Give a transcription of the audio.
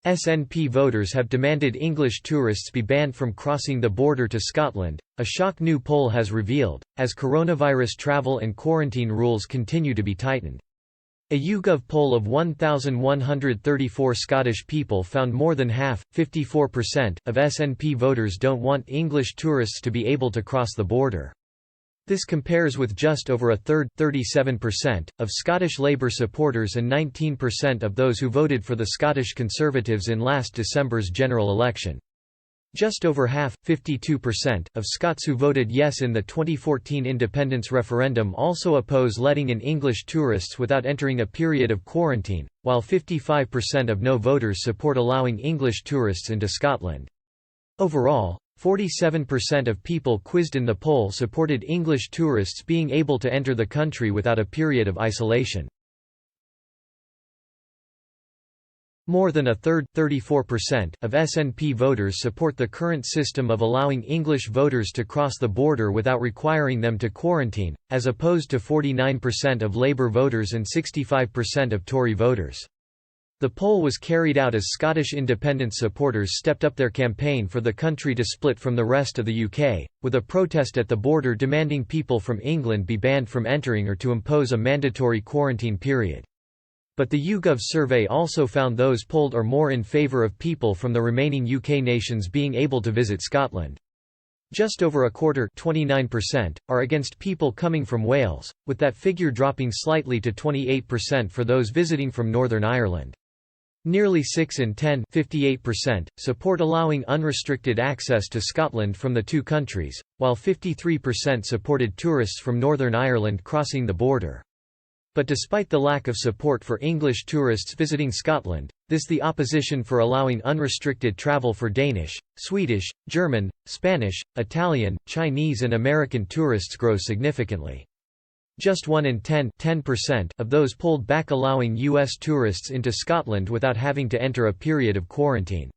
SNP voters have demanded English tourists be banned from crossing the border to Scotland, a shock new poll has revealed, as coronavirus travel and quarantine rules continue to be tightened. A YouGov poll of 1,134 Scottish people found more than half, 54%, of SNP voters don't want English tourists to be able to cross the border. This compares with just over a third, 37%, of Scottish Labour supporters and 19% of those who voted for the Scottish Conservatives in last December's general election. Just over half, 52%, of Scots who voted yes in the 2014 independence referendum also oppose letting in English tourists without entering a period of quarantine, while 55% of no voters support allowing English tourists into Scotland. Overall, 47% of people quizzed in the poll supported English tourists being able to enter the country without a period of isolation. More than a third, 34%, of SNP voters support the current system of allowing English voters to cross the border without requiring them to quarantine, as opposed to 49% of Labour voters and 65% of Tory voters. The poll was carried out as Scottish independence supporters stepped up their campaign for the country to split from the rest of the UK, with a protest at the border demanding people from England be banned from entering or to impose a mandatory quarantine period. But the YouGov survey also found those polled are more in favour of people from the remaining UK nations being able to visit Scotland. Just over a quarter, 29%, are against people coming from Wales, with that figure dropping slightly to 28% for those visiting from Northern Ireland. Nearly 6 in 10 (58%) support allowing unrestricted access to Scotland from the two countries, while 53% supported tourists from Northern Ireland crossing the border. But despite the lack of support for English tourists visiting Scotland, the opposition for allowing unrestricted travel for Danish, Swedish, German, Spanish, Italian, Chinese and American tourists grows significantly. Just 1 in 10 (10%) of those polled back allowing U.S. tourists into Scotland without having to enter a period of quarantine.